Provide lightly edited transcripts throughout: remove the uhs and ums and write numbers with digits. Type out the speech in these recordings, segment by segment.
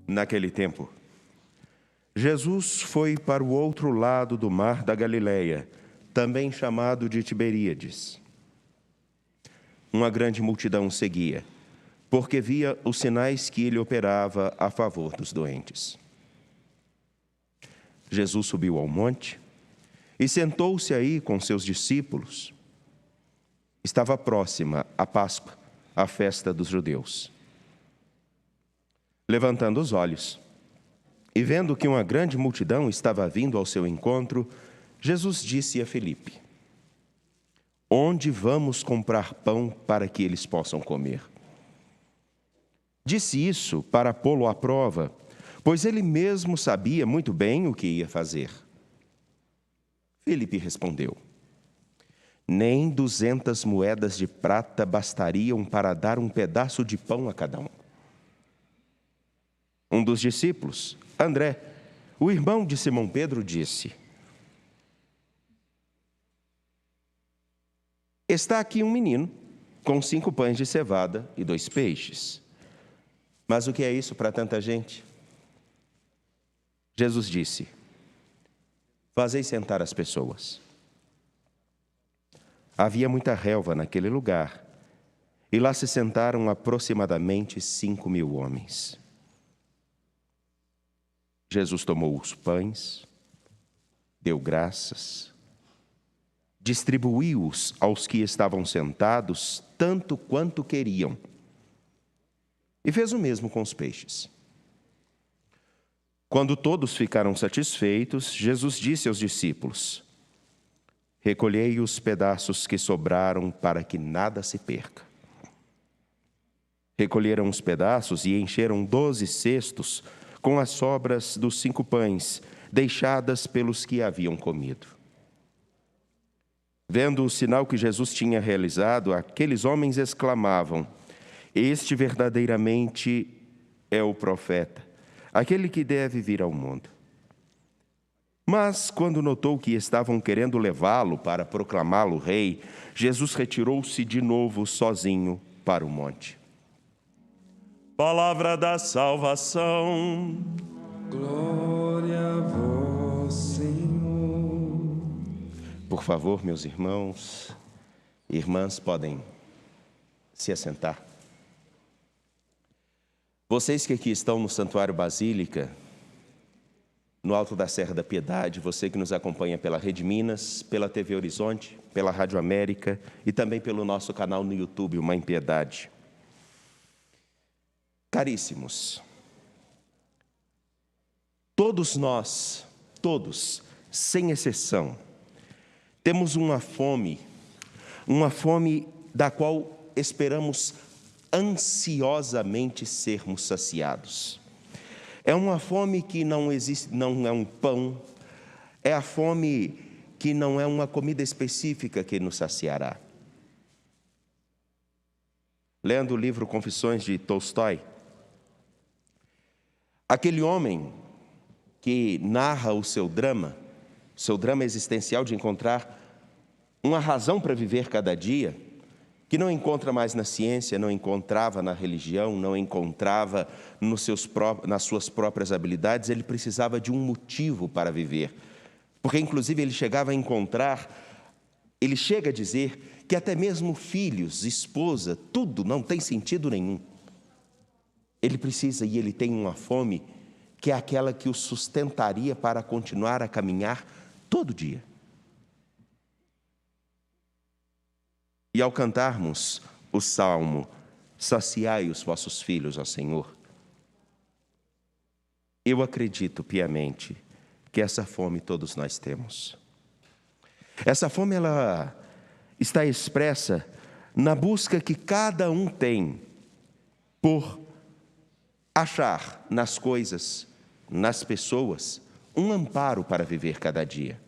Naquele tempo, Jesus foi para o outro lado do mar da Galileia, também chamado de Tiberíades. Uma grande multidão o seguia, porque via os sinais que ele operava a favor dos doentes. Jesus subiu ao monte e sentou-se aí com seus discípulos. Estava próxima a Páscoa, a festa dos judeus. Levantando os olhos e vendo que uma grande multidão estava vindo ao seu encontro, Jesus disse a Filipe: "Onde vamos comprar pão para que eles possam comer?" Disse isso para pô-lo à prova, pois ele mesmo sabia muito bem o que ia fazer. Filipe respondeu: "Nem 200 moedas de prata bastariam para dar um pedaço de pão a cada um." Um dos discípulos, André, o irmão de Simão Pedro, disse: "Está aqui um menino com 5 pães de cevada e 2 peixes. Mas o que é isso para tanta gente?" Jesus disse: "Fazei sentar as pessoas." Havia muita relva naquele lugar, e lá se sentaram aproximadamente 5.000 homens. Jesus tomou os pães, deu graças, distribuiu-os aos que estavam sentados, tanto quanto queriam, e fez o mesmo com os peixes. Quando todos ficaram satisfeitos, Jesus disse aos discípulos: "Recolhei os pedaços que sobraram para que nada se perca." Recolheram os pedaços e encheram 12 cestos com as sobras dos 5 pães, deixadas pelos que haviam comido. Vendo o sinal que Jesus tinha realizado, aqueles homens exclamavam: "Este verdadeiramente é o profeta, aquele que deve vir ao mundo." Mas, quando notou que estavam querendo levá-lo para proclamá-lo rei, Jesus retirou-se de novo sozinho para o monte. Palavra da salvação. Glória a vós, Senhor. Por favor, meus irmãos e irmãs, podem se assentar. Vocês que aqui estão no Santuário Basílica, no Alto da Serra da Piedade, você que nos acompanha pela Rede Minas, pela TV Horizonte, pela Rádio América e também pelo nosso canal no YouTube, Uma em Piedade. Caríssimos, todos nós, sem exceção, temos uma fome da qual esperamos ansiosamente sermos saciados. É uma fome que não existe, não é um pão, é a fome que não é uma comida específica que nos saciará. Lendo o livro Confissões de Tolstói, aquele homem que narra o seu drama existencial de encontrar uma razão para viver cada dia, que não encontra mais na ciência, não encontrava na religião, não encontrava nas suas próprias habilidades, ele precisava de um motivo para viver. Porque, inclusive, ele chega a dizer que até mesmo filhos, esposa, tudo não tem sentido nenhum. Ele precisa e ele tem uma fome que é aquela que o sustentaria para continuar a caminhar todo dia. E ao cantarmos o salmo, saciai os vossos filhos, ó Senhor, eu acredito piamente que essa fome todos nós temos. Essa fome, ela está expressa na busca que cada um tem por achar nas coisas, nas pessoas, um amparo para viver cada dia.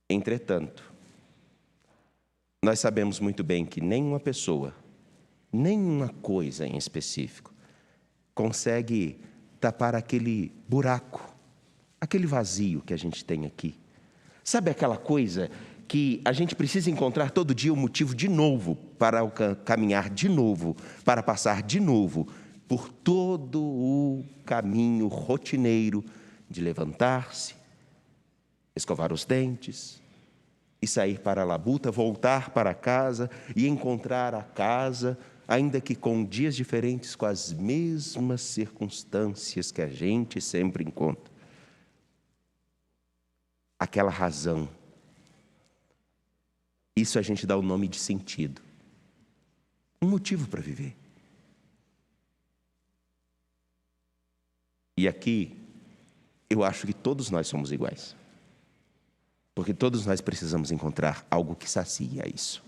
Entretanto, nós sabemos muito bem que nenhuma pessoa, nenhuma coisa em específico, consegue tapar aquele buraco, aquele vazio que a gente tem aqui. Sabe aquela coisa que a gente precisa encontrar todo dia um motivo de novo para caminhar de novo, para passar de novo por todo o caminho rotineiro de levantar-se, escovar os dentes e sair para a labuta, voltar para casa e encontrar a casa, ainda que com dias diferentes, com as mesmas circunstâncias que a gente sempre encontra. Aquela razão. Isso a gente dá o nome de sentido. Um motivo para viver. E aqui, eu acho que todos nós somos iguais. Porque todos nós precisamos encontrar algo que sacia isso.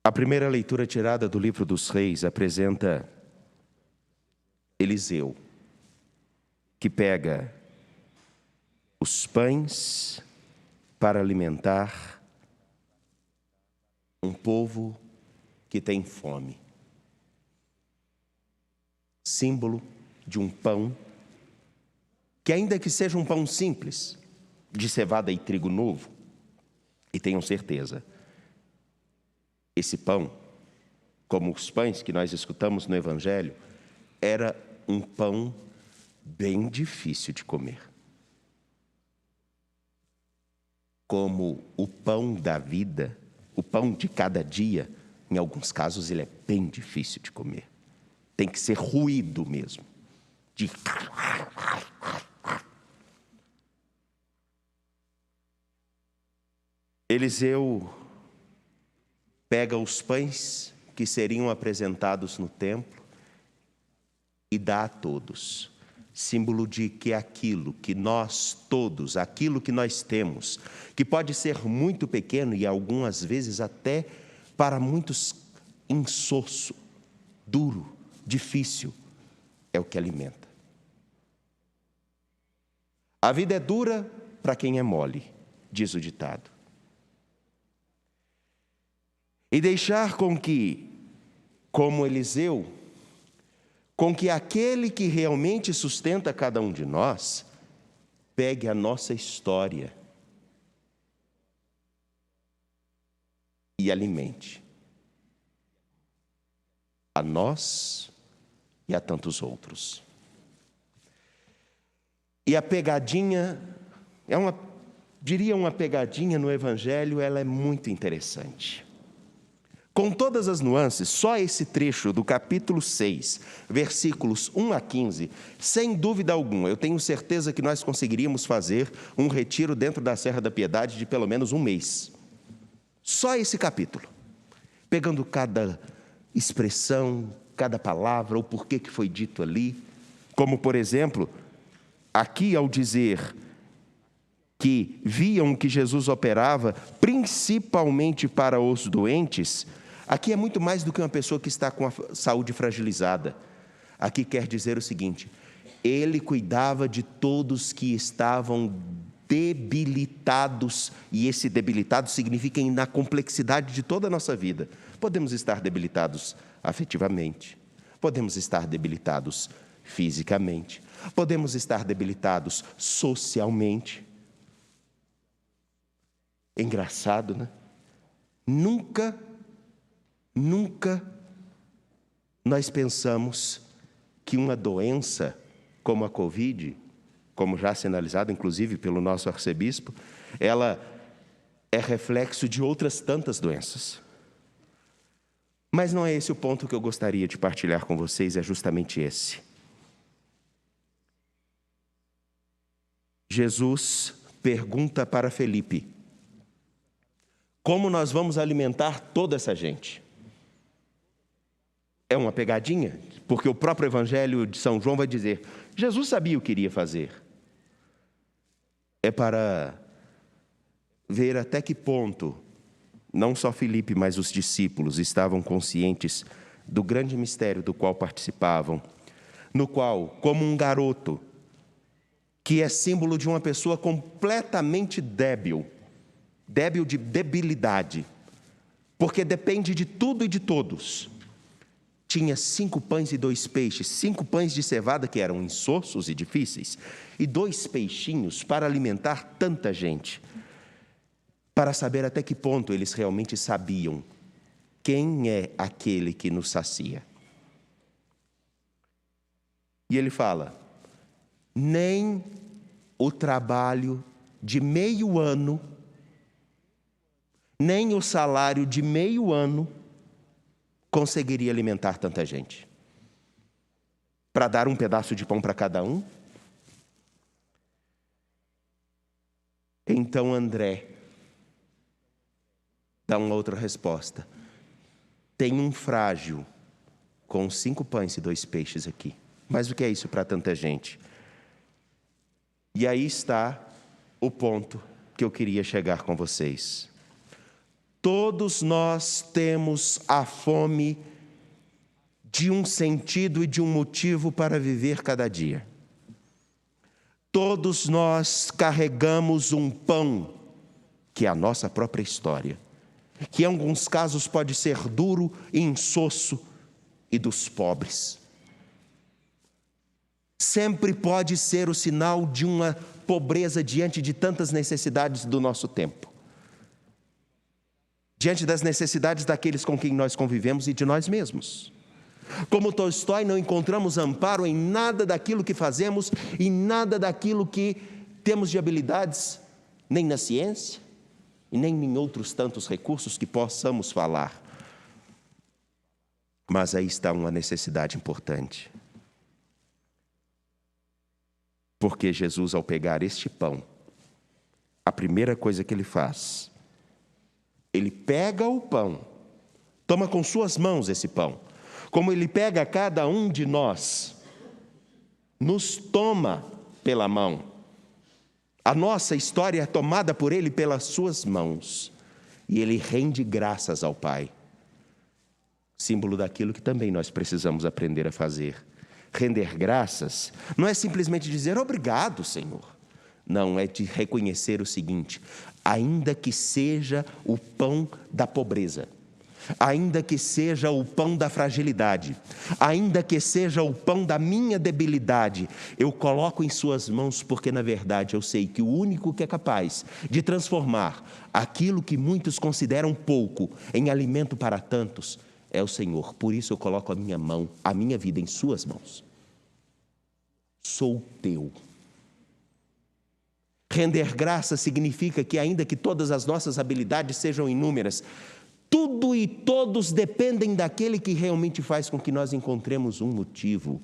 A primeira leitura tirada do livro dos Reis apresenta Eliseu, que pega os pães para alimentar um povo que tem fome. Símbolo de um pão que, ainda que seja um pão simples, de cevada e trigo novo, e tenham certeza, esse pão, como os pães que nós escutamos no Evangelho, era um pão bem difícil de comer. Como o pão da vida, o pão de cada dia, em alguns casos ele é bem difícil de comer. Tem que ser ruído mesmo. Eliseu pega os pães que seriam apresentados no templo e dá a todos, símbolo de que aquilo que nós todos, aquilo que nós temos, que pode ser muito pequeno e algumas vezes até para muitos insosso, duro, difícil, é o que alimenta. A vida é dura para quem é mole, diz o ditado. E deixar com que, como Eliseu, com que aquele que realmente sustenta cada um de nós, pegue a nossa história e alimente a nós e a tantos outros. E a pegadinha, diria uma pegadinha no Evangelho, ela é muito interessante. Com todas as nuances, só esse trecho do capítulo 6, versículos 1 a 15, sem dúvida alguma, eu tenho certeza que nós conseguiríamos fazer um retiro dentro da Serra da Piedade de pelo menos um mês. Só esse capítulo. Pegando cada expressão, cada palavra, o porquê que foi dito ali. Como, por exemplo, aqui ao dizer que viam que Jesus operava principalmente para os doentes, aqui é muito mais do que uma pessoa que está com a saúde fragilizada. Aqui quer dizer o seguinte: ele cuidava de todos que estavam debilitados, e esse debilitado significa na complexidade de toda a nossa vida. Podemos estar debilitados afetivamente, podemos estar debilitados fisicamente, podemos estar debilitados socialmente. É engraçado, né? Nunca nós pensamos que uma doença como a Covid, como já sinalizado inclusive pelo nosso arcebispo, ela é reflexo de outras tantas doenças. Mas não é esse o ponto que eu gostaria de partilhar com vocês, é justamente esse. Jesus pergunta para Felipe: como nós vamos alimentar toda essa gente? É uma pegadinha, porque o próprio Evangelho de São João vai dizer: Jesus sabia o que iria fazer. É para ver até que ponto, não só Felipe, mas os discípulos estavam conscientes do grande mistério do qual participavam, no qual, como um garoto, que é símbolo de uma pessoa completamente débil de debilidade, porque depende de tudo e de todos, tinha 5 pães e 2 peixes, 5 pães de cevada que eram insossos e difíceis, e 2 peixinhos para alimentar tanta gente, para saber até que ponto eles realmente sabiam quem é aquele que nos sacia? E ele fala: nem o trabalho de meio ano, nem o salário de meio ano conseguiria alimentar tanta gente. Para dar um pedaço de pão para cada um? Então André dá uma outra resposta. Tem um frágil com 5 pães e 2 peixes aqui. Mas o que é isso para tanta gente? E aí está o ponto que eu queria chegar com vocês. Todos nós temos a fome de um sentido e de um motivo para viver cada dia. Todos nós carregamos um pão, que é a nossa própria história, que em alguns casos pode ser duro e insosso e dos pobres. Sempre pode ser o sinal de uma pobreza diante de tantas necessidades do nosso tempo. Diante das necessidades daqueles com quem nós convivemos e de nós mesmos. Como Tolstói, não encontramos amparo em nada daquilo que fazemos e nada daquilo que temos de habilidades, nem na ciência e nem em outros tantos recursos que possamos falar. Mas aí está uma necessidade importante. Porque Jesus, ao pegar este pão, a primeira coisa que ele faz, ele pega o pão, toma com suas mãos esse pão, como ele pega cada um de nós, nos toma pela mão. A nossa história é tomada por ele pelas suas mãos, e ele rende graças ao Pai. Símbolo daquilo que também nós precisamos aprender a fazer. Render graças não é simplesmente dizer obrigado, Senhor. Não, é de reconhecer o seguinte: ainda que seja o pão da pobreza, ainda que seja o pão da fragilidade, ainda que seja o pão da minha debilidade, eu coloco em suas mãos, porque na verdade eu sei que o único que é capaz de transformar aquilo que muitos consideram pouco em alimento para tantos é o Senhor. Por isso eu coloco a minha mão, a minha vida em suas mãos. Sou teu. Render graça significa que, ainda que todas as nossas habilidades sejam inúmeras, tudo e todos dependem daquele que realmente faz com que nós encontremos um motivo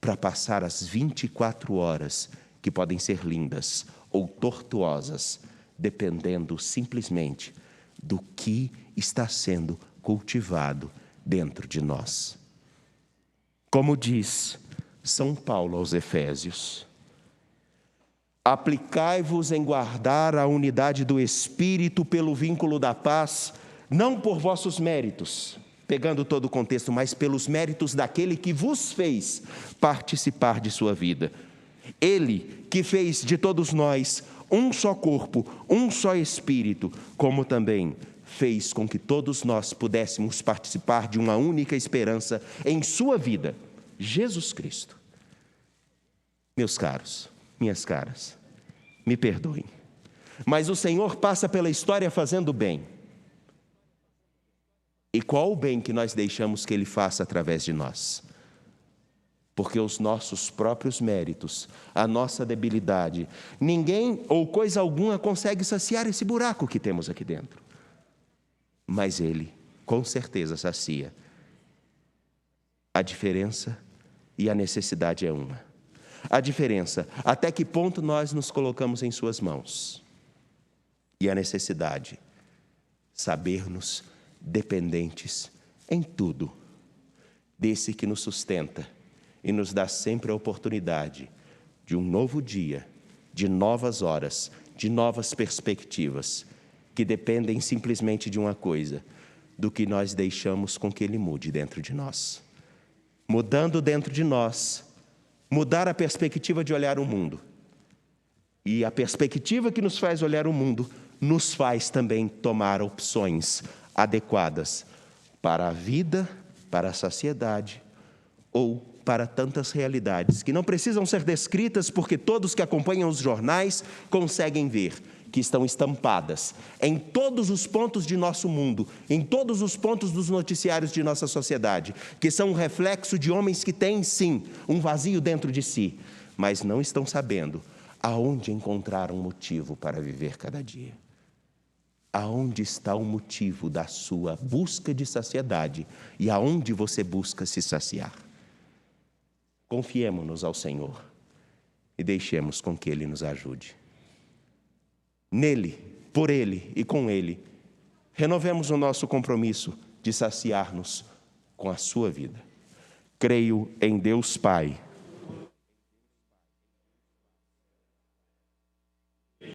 para passar as 24 horas, que podem ser lindas ou tortuosas, dependendo simplesmente do que está sendo cultivado dentro de nós. Como diz São Paulo aos Efésios: aplicai-vos em guardar a unidade do Espírito pelo vínculo da paz, não por vossos méritos, pegando todo o contexto, mas pelos méritos daquele que vos fez participar de sua vida. Ele que fez de todos nós um só corpo, um só Espírito, como também fez com que todos nós pudéssemos participar de uma única esperança em sua vida, Jesus Cristo. Meus caros, minhas caras, me perdoem, mas o Senhor passa pela história fazendo bem. E qual o bem que nós deixamos que Ele faça através de nós? Porque os nossos próprios méritos, a nossa debilidade, ninguém ou coisa alguma consegue saciar esse buraco que temos aqui dentro. Mas Ele, com certeza, sacia. A diferença e a necessidade é uma. A diferença, até que ponto nós nos colocamos em suas mãos. E a necessidade, saber-nos dependentes em tudo desse que nos sustenta e nos dá sempre a oportunidade de um novo dia, de novas horas, de novas perspectivas, que dependem simplesmente de uma coisa: do que nós deixamos com que Ele mude dentro de nós. Mudando dentro de nós, mudar a perspectiva de olhar o mundo. E a perspectiva que nos faz olhar o mundo nos faz também tomar opções adequadas para a vida, para a sociedade ou para tantas realidades que não precisam ser descritas, porque todos que acompanham os jornais conseguem ver que estão estampadas em todos os pontos de nosso mundo, em todos os pontos dos noticiários de nossa sociedade, que são um reflexo de homens que têm, sim, um vazio dentro de si, mas não estão sabendo aonde encontrar um motivo para viver cada dia. Aonde está o motivo da sua busca de saciedade e aonde você busca se saciar? Confiemo-nos ao Senhor e deixemos com que Ele nos ajude. Nele, por Ele e com Ele, renovemos o nosso compromisso de saciar-nos com a sua vida. Creio em Deus Pai,